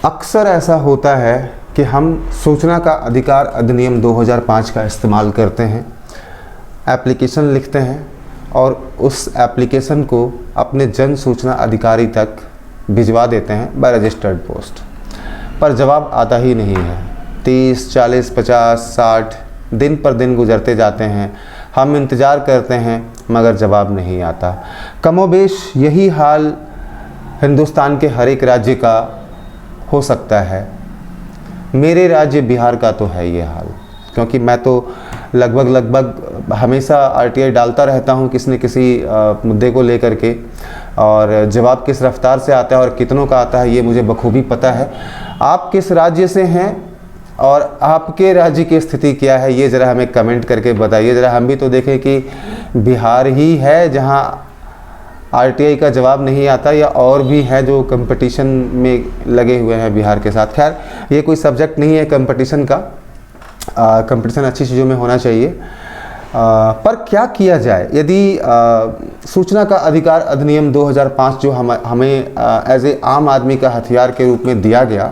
अक्सर ऐसा होता है कि हम सूचना का अधिकार अधिनियम 2005 का इस्तेमाल करते हैं, एप्लीकेशन लिखते हैं और उस एप्लीकेशन को अपने जन सूचना अधिकारी तक भिजवा देते हैं बाय रजिस्टर्ड पोस्ट, पर जवाब आता ही नहीं है। 30, 40, 50, 60 दिन पर दिन गुजरते जाते हैं, हम इंतज़ार करते हैं मगर जवाब नहीं आता। कमोबेश यही हाल हिंदुस्तान के हर एक राज्य का हो सकता है। मेरे राज्य बिहार का तो है ये हाल, क्योंकि मैं तो लगभग हमेशा आरटीआई डालता रहता हूँ किसी न किसी मुद्दे को लेकर के, और जवाब किस रफ्तार से आता है और कितनों का आता है ये मुझे बखूबी पता है। आप किस राज्य से हैं और आपके राज्य की स्थिति क्या है ये ज़रा हमें कमेंट करके बताइए। ज़रा हम भी तो देखें कि बिहार ही है जहाँ आरटीआई का जवाब नहीं आता, या और भी है जो कंपटीशन में लगे हुए हैं बिहार के साथ। खैर ये कोई सब्जेक्ट नहीं है कंपटीशन का, कंपटीशन अच्छी चीज़ों में होना चाहिए। पर क्या किया जाए यदि सूचना का अधिकार अधिनियम 2005 जो हमें एज ए आम आदमी का हथियार के रूप में दिया गया,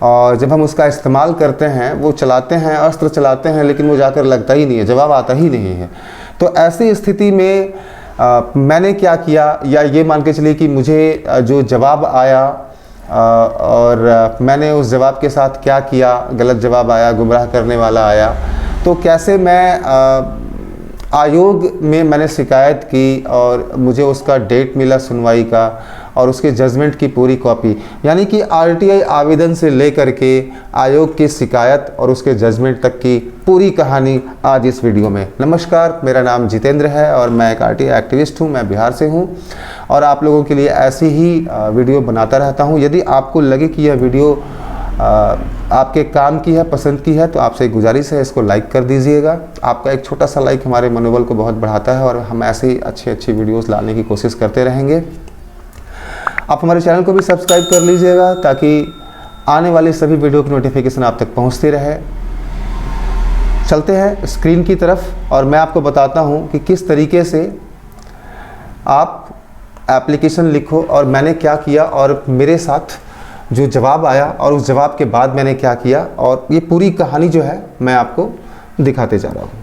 और जब हम उसका इस्तेमाल करते हैं, वो चलाते हैं, अस्त्र चलाते हैं, लेकिन वो जाकर लगता ही नहीं है, जवाब आता ही नहीं है। तो ऐसी स्थिति में मैंने क्या किया, या ये मान के चलिए कि मुझे जो जवाब आया और मैंने उस जवाब के साथ क्या किया, गलत जवाब आया, गुमराह करने वाला आया, तो कैसे मैं आयोग में मैंने शिकायत की और मुझे उसका डेट मिला सुनवाई का और उसके जजमेंट की पूरी कॉपी, यानी कि आरटीआई आवेदन से लेकर के आयोग की शिकायत और उसके जजमेंट तक की पूरी कहानी आज इस वीडियो में। नमस्कार, मेरा नाम जितेंद्र है और मैं एक आरटीआई एक्टिविस्ट हूं, मैं बिहार से हूं और आप लोगों के लिए ऐसी ही वीडियो बनाता रहता हूं। यदि आपको लगे कि यह वीडियो आपके काम की है, पसंद की है, तो आपसे गुजारिश है इसको लाइक कर दीजिएगा। आपका एक छोटा सा लाइक हमारे मनोबल को बहुत बढ़ाता है और हम ऐसे ही अच्छी वीडियोस लाने की कोशिश करते रहेंगे। आप हमारे चैनल को भी सब्सक्राइब कर लीजिएगा ताकि आने वाली सभी वीडियो की नोटिफिकेशन आप तक पहुंचती रहे। चलते हैं स्क्रीन की तरफ और मैं आपको बताता हूं कि किस तरीके से आप एप्लीकेशन लिखो और मैंने क्या किया और मेरे साथ जो जवाब आया और उस जवाब के बाद मैंने क्या किया, और ये पूरी कहानी जो है मैं आपको दिखाते जा रहा हूँ।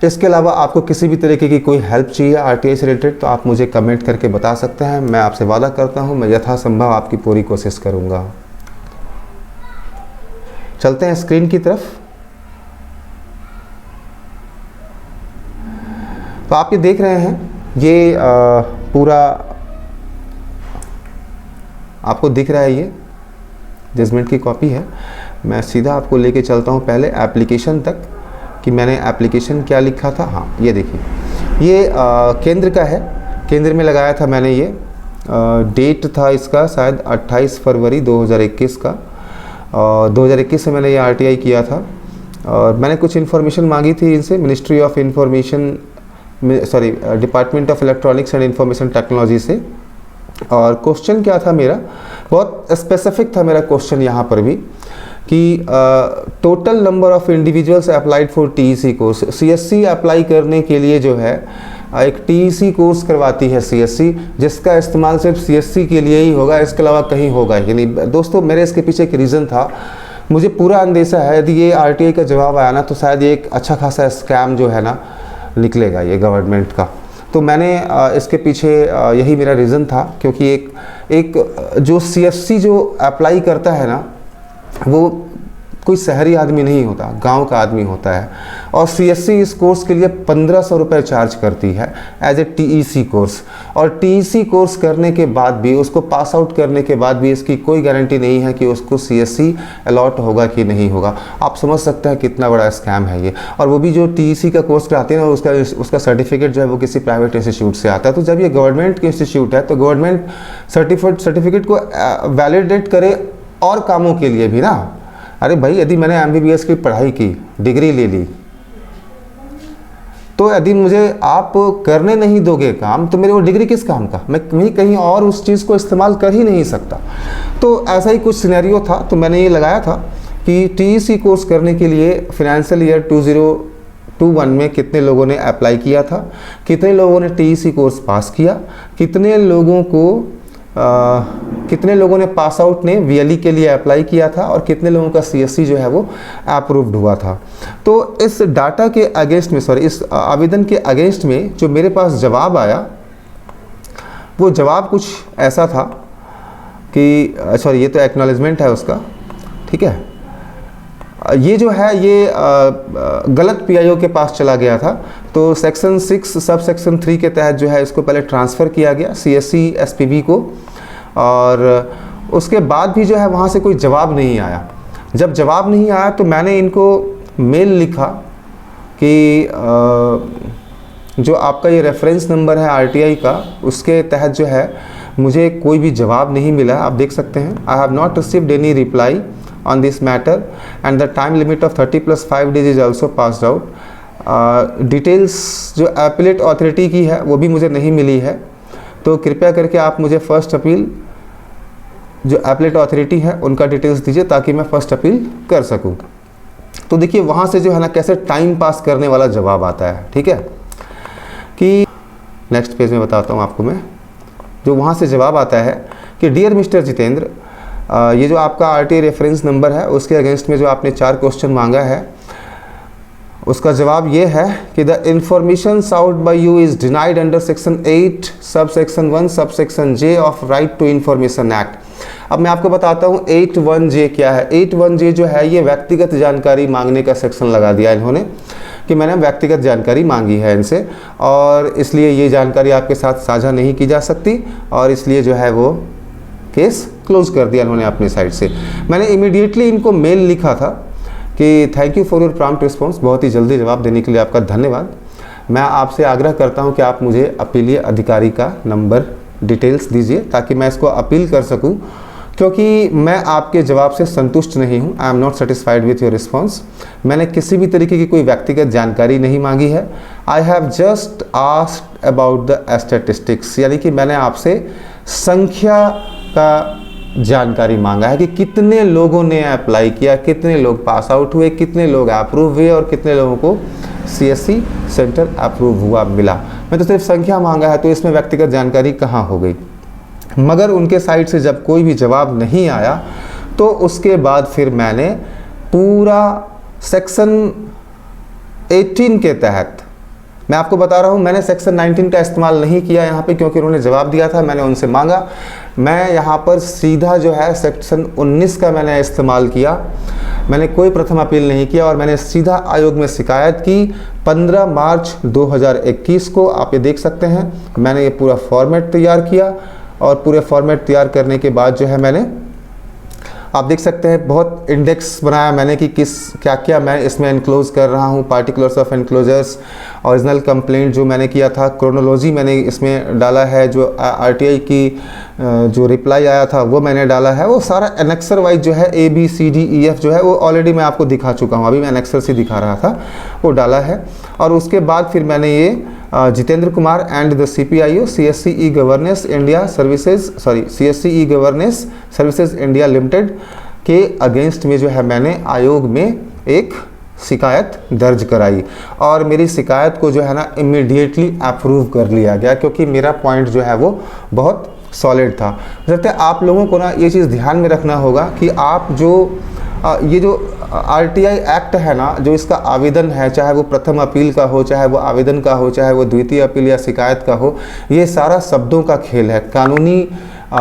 इसके अलावा आपको किसी भी तरीके की कोई हेल्प चाहिए आरटीआई से रिलेटेड तो आप मुझे कमेंट करके बता सकते हैं। मैं आपसे वादा करता हूँ मैं यथासंभव आपकी पूरी कोशिश करूँगा। चलते हैं स्क्रीन की तरफ। तो आप ये देख रहे हैं, ये पूरा आपको दिख रहा है, ये जजमेंट की कॉपी है। मैं सीधा आपको लेके चलता हूँ पहले एप्लीकेशन तक कि मैंने एप्लीकेशन क्या लिखा था। हाँ, ये देखिए, ये केंद्र का है, केंद्र में लगाया था मैंने। ये डेट था इसका शायद 28 फरवरी 2021 का, और 2021 से मैंने ये आरटीआई किया था। और मैंने कुछ इन्फॉर्मेशन मांगी थी इनसे, ministry of information, sorry department of electronics and information technology से। और क्वेश्चन क्या था मेरा, बहुत स्पेसिफिक था मेरा क्वेश्चन यहाँ पर भी, कि total number of individuals applied for TEC course. CSC apply करने के लिए जो है एक टीईसी कोर्स करवाती है सीएससी, जिसका इस्तेमाल सिर्फ सीएससी के लिए ही होगा, इसके अलावा कहीं होगा ही नहीं। दोस्तों, मेरे इसके पीछे एक रीज़न था, मुझे पूरा अंदेशा है यदि ये आरटीआई का जवाब आया ना तो शायद ये एक अच्छा खासा स्कैम जो है ना निकलेगा ये गवर्नमेंट का। तो मैंने इसके पीछे यही मेरा रीज़न था, क्योंकि एक जो सीएससी जो अप्लाई करता है ना वो कोई शहरी आदमी नहीं होता, गांव का आदमी होता है। और सीएससी इस कोर्स के लिए 1500 रुपये चार्ज करती है एज ए टीईसी कोर्स। और टीईसी कोर्स करने के बाद भी, उसको पास आउट करने के बाद भी इसकी कोई गारंटी नहीं है कि उसको सीएससी अलॉट होगा कि नहीं होगा। आप समझ सकते हैं कितना बड़ा स्कैम है ये। और वो भी जो टीईसी का कोर्स कराते हैं ना, उसका सर्टिफिकेट जो है वो किसी प्राइवेट इंस्टीट्यूट से आता है। तो जब ये गवर्नमेंट की इंस्टीट्यूट है तो गवर्नमेंट सर्टिफिकेट को वैलिडेट करे और कामों के लिए भी ना। अरे भाई, यदि मैंने एमबीबीएस की पढ़ाई की, डिग्री ले ली, तो यदि मुझे आप करने नहीं दोगे काम तो मेरे वो डिग्री किस काम का, मैं कहीं और उस चीज़ को इस्तेमाल कर ही नहीं सकता। तो ऐसा ही कुछ सिनेरियो था। तो मैंने ये लगाया था कि टीईसी कोर्स करने के लिए फाइनेंशियल ईयर 2021 में कितने लोगों ने अप्लाई किया था, कितने लोगों ने टीईसी कोर्स पास किया, कितने लोगों को कितने लोगों ने पास आउट ने VLE के लिए अप्लाई किया था और कितने लोगों का CSE जो है वो अप्रूव्ड हुआ था। तो इस डाटा के अगेंस्ट में, सॉरी, इस आवेदन के अगेंस्ट में जो मेरे पास जवाब आया, वो जवाब कुछ ऐसा था कि, सॉरी, ये तो एक्नॉलेजमेंट है उसका, ठीक है। ये जो है ये गलत PIO के पास चला गया था, तो सेक्शन 6 सब सेक्शन 3 के तहत जो है इसको पहले ट्रांसफ़र किया गया CSE SPB को, और उसके बाद भी जो है वहाँ से कोई जवाब नहीं आया। जब जवाब नहीं आया तो मैंने इनको मेल लिखा कि जो आपका ये रेफरेंस नंबर है RTI का, उसके तहत जो है मुझे कोई भी जवाब नहीं मिला। आप देख सकते हैं, I have not received any reply on this matter and the time limit of 30+5 days is also passed out. Details जो अपीलेट अथॉरिटी की है वो भी मुझे नहीं मिली है, तो कृपया करके आप मुझे फर्स्ट अपील जो अपीलेट अथॉरिटी है उनका डिटेल्स दीजिए ताकि मैं फर्स्ट अपील कर सकूं। तो देखिए वहाँ से जो है ना कैसे टाइम पास करने वाला जवाब आता है, ठीक है। कि नेक्स्ट पेज में बताता हूँ आपको मैं, जो वहाँ से जवाब आता है कि डियर मिस्टर जितेंद्र, ये जो आपका RTI रेफरेंस नंबर है उसके अगेंस्ट में जो आपने 4 क्वेश्चन मांगा है, उसका जवाब ये है कि the information sought by you is denied under section 8 sub section 1 sub section J of right to information act. अब मैं आपको बताता हूँ 81J क्या है। 81J जो है ये व्यक्तिगत जानकारी मांगने का सेक्शन लगा दिया इन्होंने कि मैंने व्यक्तिगत जानकारी मांगी है इनसे, और इसलिए ये जानकारी आपके साथ साझा नहीं की जा सकती, और इसलिए जो है वो केस क्लोज कर दिया इन्होंने अपनी साइड से। मैंने इमीडिएटली इनको मेल लिखा था कि thank you for your prompt response, बहुत ही जल्दी जवाब देने के लिए आपका धन्यवाद। मैं आपसे आग्रह करता हूं कि आप मुझे अपीलीय अधिकारी का नंबर डिटेल्स दीजिए ताकि मैं इसको अपील कर सकूं, क्योंकि मैं आपके जवाब से संतुष्ट नहीं हूं। I am not satisfied with your response. मैंने किसी भी तरीके की कोई व्यक्तिगत जानकारी नहीं मांगी है। I have just asked about the statistics, यानी कि मैंने आपसे संख्या का जानकारी मांगा है कि कितने लोगों ने अप्लाई किया, कितने लोग पास आउट हुए, कितने लोग अप्रूव हुए और कितने लोगों को CSE सेंटर अप्रूव हुआ मिला। मैं तो सिर्फ संख्या मांगा है, तो इसमें व्यक्तिगत जानकारी कहाँ हो गई। मगर उनके साइड से जब कोई भी जवाब नहीं आया तो उसके बाद फिर मैंने पूरा सेक्शन 18 के तहत, मैं आपको बता रहा हूँ, मैंने सेक्शन 19 का इस्तेमाल नहीं किया यहाँ पे क्योंकि उन्होंने जवाब दिया था, मैंने उनसे मांगा। मैं यहाँ पर सीधा जो है सेक्शन 19 का मैंने इस्तेमाल किया। मैंने कोई प्रथम अपील नहीं किया और मैंने सीधा आयोग में शिकायत की 15 मार्च 2021 को। आप ये देख सकते हैं, मैंने ये पूरा फॉर्मेट तैयार किया, और पूरे फॉर्मेट तैयार करने के बाद जो है मैंने, आप देख सकते हैं, बहुत इंडेक्स बनाया मैंने कि किस क्या क्या मैं इसमें एनक्लोज कर रहा हूँ, particulars of enclosures, original complaint जो मैंने किया था, क्रोनोलॉजी मैंने इसमें डाला है, जो RTI की जो रिप्लाई आया था वो मैंने डाला है, वो सारा एनेक्सर वाइज जो है ABCDEF जो है वो ऑलरेडी मैं आपको दिखा चुका हूँ, अभी मैं एनेक्सर से दिखा रहा था, वो डाला है। और उसके बाद फिर मैंने ये Jitendra Kumar and the CPIO CSE e-governance India services, sorry CSE e-governance services India limited के अगेंस्ट में जो है मैंने आयोग में एक शिकायत दर्ज कराई, और मेरी शिकायत को जो है ना इमीडिएटली अप्रूव कर लिया गया, क्योंकि मेरा पॉइंट जो है वो बहुत सॉलिड था। जैसे आप लोगों को ना ये चीज़ ध्यान में रखना होगा कि आप जो ये जो RTI एक्ट है ना, जो इसका आवेदन है, चाहे वो प्रथम अपील का हो, चाहे वो आवेदन का हो, चाहे वो द्वितीय अपील या शिकायत का हो, ये सारा शब्दों का खेल है। कानूनी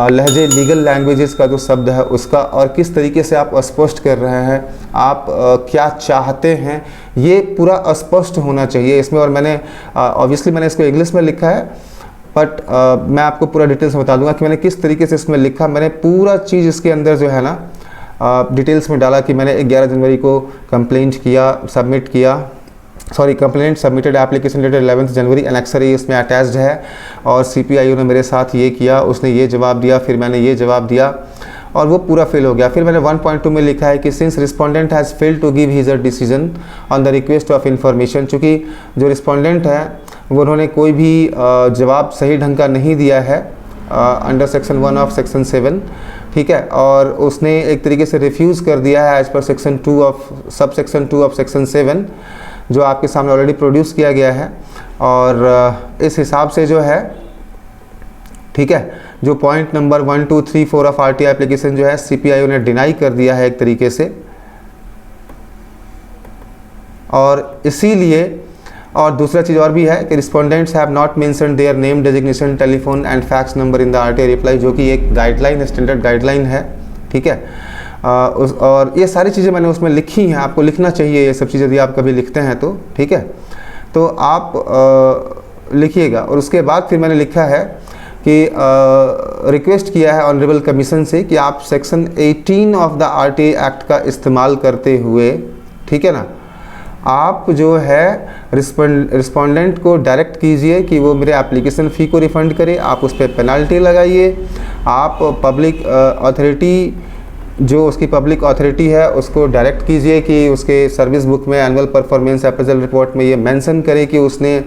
लहजे, लीगल लैंग्वेजेस का जो शब्द है उसका, और किस तरीके से आप स्पष्ट कर रहे हैं, आप क्या चाहते हैं, ये पूरा स्पष्ट होना चाहिए इसमें। और मैंने ऑब्वियसली मैंने इसको इंग्लिश में लिखा है, बट मैं आपको पूरा डिटेल्स में बता दूंगा कि मैंने किस तरीके से इसमें लिखा। मैंने पूरा चीज़ इसके अंदर जो है ना डिटेल्स में डाला कि मैंने 11 जनवरी को कंप्लेंट किया, सबमिट किया, sorry complaint submitted application dated 11 जनवरी, एनेक्सर इसमें अटैच्ड है, और CPIO ने मेरे साथ ये किया, उसने ये जवाब दिया, फिर मैंने ये जवाब दिया, और वो पूरा फेल हो गया। फिर मैंने 1.2 में लिखा है कि since respondent has failed to give his decision on the request of information, चूँकि जो रिस्पोंडेंट है वो उन्होंने कोई भी जवाब सही ढंग का नहीं दिया है अंडर सेक्शन 1 ऑफ सेक्शन 7, ठीक है, और उसने एक तरीके से रिफ्यूज़ कर दिया है as per section 2 of sub section 2 of section 7, जो आपके सामने ऑलरेडी प्रोड्यूस किया गया है। और इस हिसाब से जो है, ठीक है, जो point number 1, 2, 3, 4 of RTI application जो है सीपीआईओ ने डिनाई कर दिया है एक तरीके से, और इसीलिए और दूसरा चीज़ और भी है कि respondents have not mentioned their name, designation, telephone and fax number in the RTI reply, जो कि एक गाइडलाइन, स्टैंडर्ड गाइडलाइन है, ठीक है। और ये सारी चीज़ें मैंने उसमें लिखी हैं, आपको लिखना चाहिए ये सब चीज़ें यदि आप कभी लिखते हैं तो, ठीक है। तो आप लिखिएगा। और उसके बाद फिर मैंने लिखा है कि रिक्वेस्ट किया है ऑनरेबल कमीशन से कि आप section 18 of the RTI act का इस्तेमाल करते हुए, ठीक है ना, आप जो है रिस्पोंडेंट को डायरेक्ट कीजिए कि वो मेरे एप्लीकेशन फ़ी को रिफ़ंड करे, आप उस पर पेनल्टी लगाइए, आप पब्लिक अथॉरिटी जो उसकी पब्लिक अथॉरिटी है उसको डायरेक्ट कीजिए कि उसके सर्विस बुक में एनुअल परफॉर्मेंस अप्रेजल रिपोर्ट में ये मेंशन करे कि उसने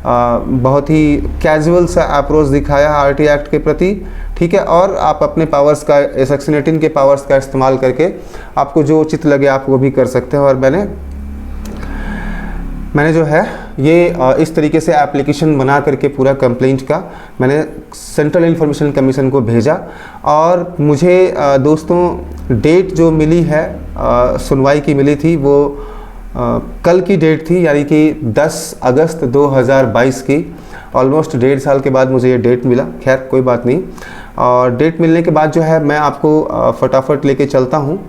बहुत ही कैजुअल सा अप्रोच दिखाया है आरटीआई एक्ट के प्रति, ठीक है। और आप अपने पावर्स का, सेक्शन 18 के पावर्स का इस्तेमाल करके आपको जो उचित लगे आप वो भी कर सकते हैं। और मैंने जो है ये इस तरीके से एप्लीकेशन बना करके पूरा कंप्लेंट का मैंने सेंट्रल इंफॉर्मेशन कमीशन को भेजा। और मुझे दोस्तों डेट जो मिली है सुनवाई की मिली थी वो कल की डेट थी, यानी कि 10 अगस्त 2022 की। ऑलमोस्ट 1.5 साल के बाद मुझे ये डेट मिला। खैर कोई बात नहीं। और डेट मिलने के बाद जो है मैं आपको फटाफट लेके चलता हूँ।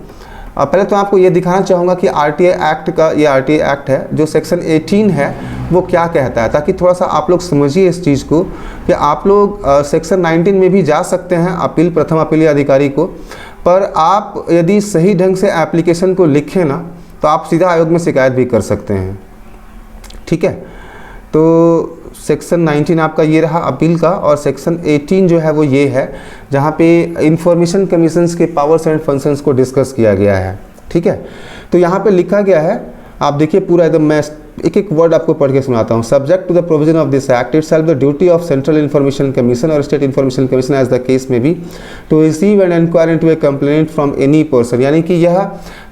पहले तो आपको ये दिखाना चाहूँगा कि आरटीआई एक्ट का, ये आरटीआई एक्ट है जो सेक्शन 18 है वो क्या कहता है, ताकि थोड़ा सा आप लोग समझिए इस चीज़ को कि आप लोग सेक्शन 19 में भी जा सकते हैं अपील, प्रथम अपीलीय अधिकारी को। पर आप यदि सही ढंग से एप्लीकेशन को लिखें ना तो आप सीधा आयोग में शिकायत भी कर सकते हैं, ठीक है। तो सेक्शन 19 आपका ये रहा अपील का, और सेक्शन 18 जो है वो ये है जहाँ पे इंफॉर्मेशन कमीशंस के पावर्स एंड फंक्शंस को डिस्कस किया गया है, ठीक है। तो यहाँ पे लिखा गया है, आप देखिए पूरा एकदम, मैं एक एक वर्ड आपको पढ़ के सुनाता हूँ। Subject to the provision of this act itself the duty of central information commission और state information commission as the case may be to receive and inquire into a complaint from any person, यानी कि यह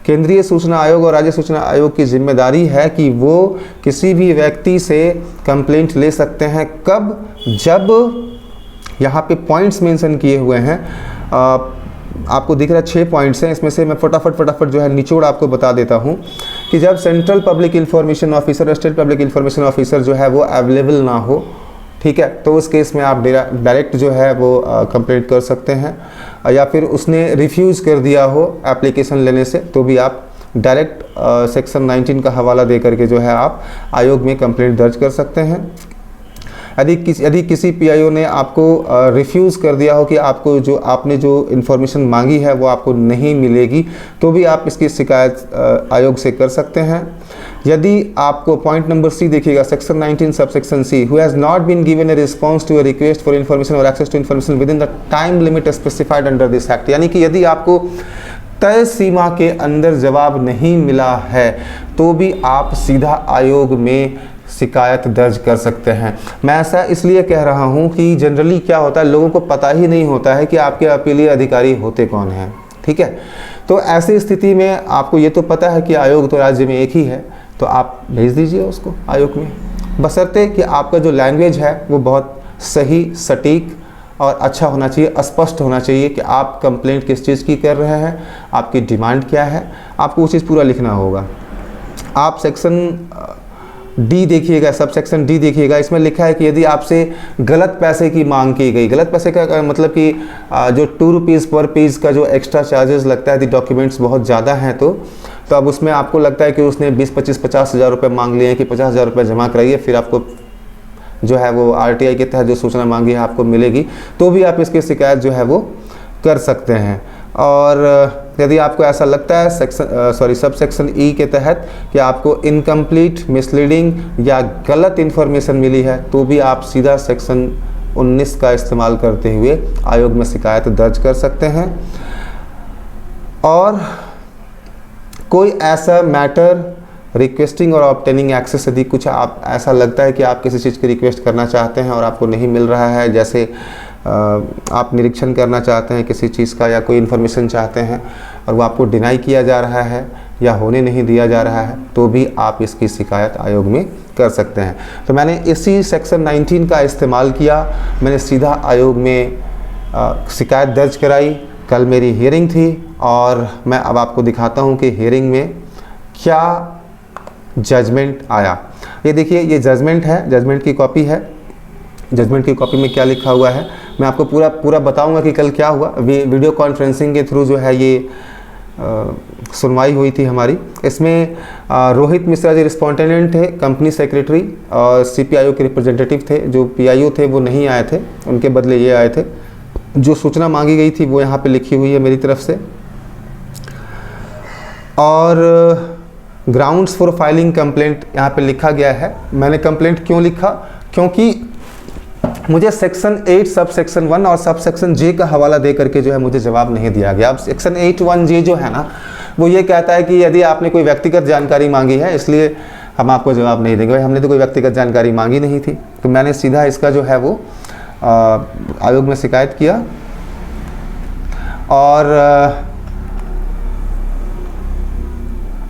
केंद्रीय सूचना आयोग और राज्य सूचना आयोग की जिम्मेदारी है कि वो किसी भी व्यक्ति से कंप्लेंट ले सकते हैं। कब? जब यहाँ पे पॉइंट्स मेंशन किए हुए हैं, आपको दिख रहा है 6 पॉइंट्स हैं, इसमें से मैं फटाफट जो है निचोड़ आपको बता देता हूँ कि जब central public information officer, state public information officer जो है वो अवेलेबल ना हो, ठीक है, तो उस केस में आप डायरेक्ट जो है वो कंप्लेंट कर सकते हैं। या फिर उसने रिफ्यूज़ कर दिया हो एप्लीकेशन लेने से तो भी आप डायरेक्ट सेक्शन 19 का हवाला दे करके जो है आप आयोग में कंप्लेंट दर्ज कर सकते हैं। यदि किसी पीआईओ ने आपको रिफ्यूज़ कर दिया हो कि आपको जो आपने जो इन्फॉर्मेशन मांगी है वो आपको नहीं मिलेगी, तो भी आप इसकी शिकायत आयोग से कर सकते हैं। यदि आपको पॉइंट नंबर सी देखिएगा, section 19 subsection C, who has not been given a response to a request for information और access to information within the time limit specified under this act, यानी कि यदि आपको तय सीमा के अंदर जवाब नहीं मिला है तो भी आप सीधा आयोग में शिकायत दर्ज कर सकते हैं। मैं ऐसा इसलिए कह रहा हूं कि जनरली क्या होता है, लोगों को पता ही नहीं होता है कि आपके अपीलीय अधिकारी होते कौन हैं, ठीक है। तो ऐसी स्थिति में आपको ये तो पता है कि आयोग तो राज्य में एक ही है, तो आप भेज दीजिए उसको आयोग में, बशर्ते कि आपका जो लैंग्वेज है वो बहुत सही, सटीक और अच्छा होना चाहिए, स्पष्ट होना चाहिए कि आप कंप्लेंट किस चीज़ की कर रहे हैं, आपकी डिमांड क्या है, आपको वो चीज़ पूरा लिखना होगा। आप सेक्शन डी देखिएगा, सब सेक्शन डी देखिएगा, इसमें लिखा है कि यदि आपसे गलत पैसे की मांग की गई, गलत पैसे का मतलब कि जो 2 रुपीज़ पर पेज का जो एक्स्ट्रा चार्जेस लगता है, यदि डॉक्यूमेंट्स बहुत ज़्यादा हैं तो अब उसमें आपको लगता है कि उसने 20, 25, 50 हज़ार रुपये मांग लिए हैं कि 50 हज़ार रुपये जमा कराइए, फिर आपको जो है वो आरटीआई के तहत जो सूचना मांगी है आपको मिलेगी, तो भी आप इसकी शिकायत जो है वो कर सकते हैं। और यदि आपको ऐसा लगता है सब सेक्शन ई के तहत कि आपको इनकम्प्लीट, मिसलीडिंग या गलत इन्फॉर्मेशन मिली है, तो भी आप सीधा सेक्शन 19 का इस्तेमाल करते हुए आयोग में शिकायत दर्ज कर सकते हैं। और कोई ऐसा मैटर रिक्वेस्टिंग और ऑब्टेनिंग एक्सेस, यदि कुछ आप ऐसा लगता है कि आप किसी चीज़ की रिक्वेस्ट करना चाहते हैं और आपको नहीं मिल रहा है, जैसे आप निरीक्षण करना चाहते हैं किसी चीज़ का या कोई इन्फॉर्मेशन चाहते हैं और वो आपको डिनाई किया जा रहा है या होने नहीं दिया जा रहा है, तो भी आप इसकी शिकायत आयोग में कर सकते हैं। तो मैंने इसी सेक्शन 19 का इस्तेमाल किया, मैंने सीधा आयोग में शिकायत दर्ज कराई। कल मेरी हियरिंग थी और मैं अब आपको दिखाता हूं कि हियरिंग में क्या जजमेंट आया। ये देखिए, ये जजमेंट है, जजमेंट की कॉपी है। जजमेंट की कॉपी में क्या लिखा हुआ है मैं आपको पूरा बताऊंगा कि कल क्या हुआ। वीडियो कॉन्फ्रेंसिंग के थ्रू जो है ये सुनवाई हुई थी हमारी। इसमें रोहित मिश्रा जी रिस्पोंडेंट थे, कंपनी सेक्रेटरी, और सीपीआईओ के रिप्रेजेंटेटिव थे। जो पीआईओ थे वो नहीं आए थे, उनके बदले ये आए थे। जो सूचना मांगी गई थी वो यहाँ पे लिखी हुई है मेरी तरफ से। और ग्राउंड्स फॉर फाइलिंग कंप्लेंट यहाँ पे लिखा गया है। मैंने कंप्लेंट क्यों लिखा, क्योंकि मुझे सेक्शन 8 सब सेक्शन 1 और सब सेक्शन जे का हवाला दे करके जो है मुझे जवाब नहीं दिया गया। अब सेक्शन 8(1) जो है ना, वो ये कहता है कि यदि आपने कोई व्यक्तिगत जानकारी मांगी है इसलिए हम आपको जवाब नहीं देंगे। भाई हमने तो कोई व्यक्तिगत जानकारी मांगी नहीं थी, तो मैंने सीधा इसका जो है वो आयोग में शिकायत किया। और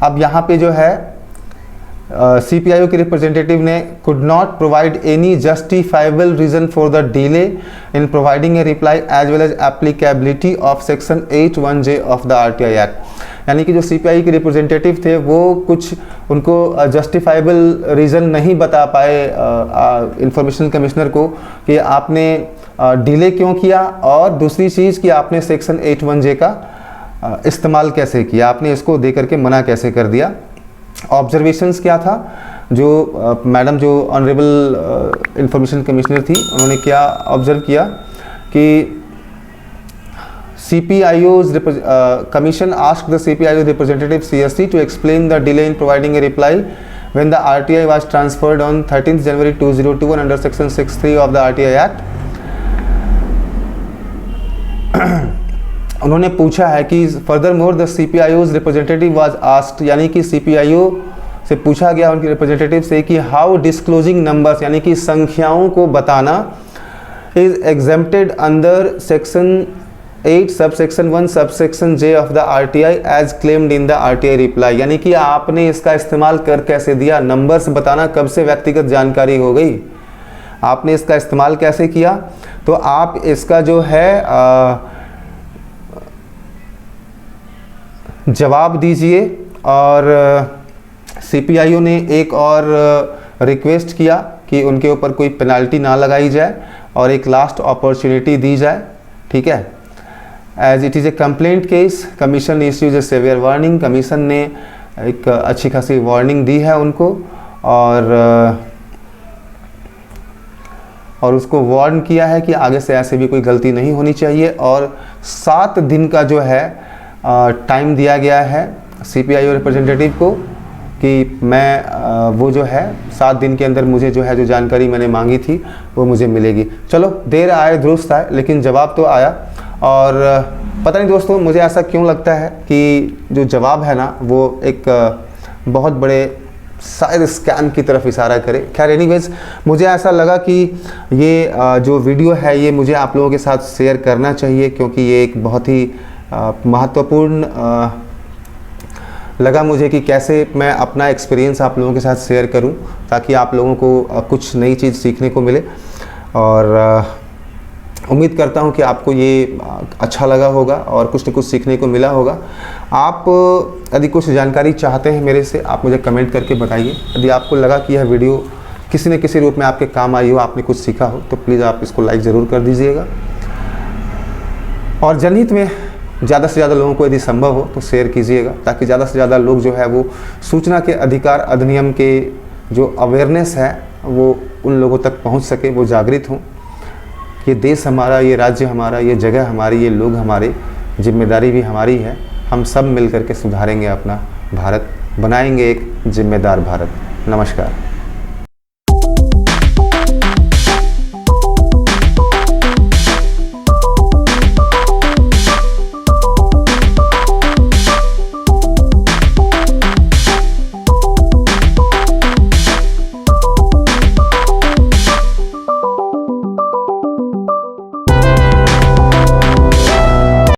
अब यहाँ पे जो है सीपीआईओ के रिप्रेजेंटेटिव ने could not provide any justifiable reason for the delay in providing a reply as well as applicability of section 8(1) of the RTI Act। यानी कि जो सीपीआई के रिप्रेजेंटेटिव थे वो कुछ उनको जस्टिफाइबल रीज़न नहीं बता पाए इंफॉर्मेशन कमिश्नर को कि आपने डिले क्यों किया, और दूसरी चीज़ कि आपने सेक्शन 8(1) का इस्तेमाल कैसे किया, आपने इसको दे करके मना कैसे कर दिया। ऑब्जर्वेशंस क्या था, जो मैडम जो ऑनरेबल इंफॉर्मेशन कमिश्नर थी उन्होंने क्या ऑब्जर्व किया कि CPIO's commission asked the CPIO representative CST to explain the delay in providing a reply when the RTI was transferred on 13th January 2021 under section 6(3) of the RTI Act। उन्होंने पूछा है कि furthermore the CPIO's representative was asked, यानी कि CPIO से पूछा गया उनके रिप्रेजेंटेटिव से कि how disclosing numbers, यानी कि संख्याओं को बताना is exempted under section 8 subsection 1 subsection J of the RTI as claimed in the RTI reply। यानी कि आपने इसका इस्तेमाल कर कैसे दिया, नंबर्स बताना कब से व्यक्तिगत जानकारी हो गई, आपने इसका इस्तेमाल कैसे किया। तो आप इसका जो है जवाब दीजिए। और सीपीआईओ ने एक और रिक्वेस्ट किया कि उनके ऊपर कोई पेनल्टी ना लगाई जाए और एक लास्ट अपॉर्चुनिटी दी जाए, ठीक है। As it is a complaint case, commission issues a severe warning. Commission ने एक अच्छी खासी वार्निंग दी है उनको, और उसको वार्न किया है कि आगे से ऐसे भी कोई गलती नहीं होनी चाहिए। और 7 दिन का जो है टाइम दिया गया है सीपीआईओ रिप्रेजेंटेटिव को कि मैं वो जो है 7 दिन के अंदर मुझे जो है जो जानकारी मैंने मांगी थी वो मुझे मिलेगी। चलो देर आए दुरुस्त आए, लेकिन जवाब तो आया। और पता नहीं दोस्तों, मुझे ऐसा क्यों लगता है कि जो जवाब है ना वो एक बहुत बड़े शायद स्कैम की तरफ इशारा करे। खैर एनीवेज, मुझे ऐसा लगा कि ये जो वीडियो है ये मुझे आप लोगों के साथ शेयर करना चाहिए, क्योंकि ये एक बहुत ही महत्वपूर्ण लगा मुझे कि कैसे मैं अपना एक्सपीरियंस आप लोगों के साथ शेयर करूं, ताकि आप लोगों को कुछ नई चीज़ सीखने को मिले। और उम्मीद करता हूं कि आपको ये अच्छा लगा होगा और कुछ न कुछ सीखने को मिला होगा। आप यदि कुछ जानकारी चाहते हैं मेरे से, आप मुझे कमेंट करके बताइए। यदि आपको लगा कि यह वीडियो किसी न किसी रूप में आपके काम आई हो, आपने कुछ सीखा हो, तो प्लीज़ आप इसको लाइक ज़रूर कर दीजिएगा। और जनहित में ज़्यादा से ज़्यादा लोगों को यदि संभव हो तो शेयर कीजिएगा, ताकि ज़्यादा से ज़्यादा लोग जो है वो सूचना के अधिकार अधिनियम के जो अवेयरनेस है वो उन लोगों तक पहुंच सके, वो जागृत हों। ये देश हमारा, ये राज्य हमारा, ये जगह हमारी, ये लोग हमारे, जिम्मेदारी भी हमारी है। हम सब मिल करके सुधारेंगे अपना भारत, बनाएंगे एक जिम्मेदार भारत। नमस्कार।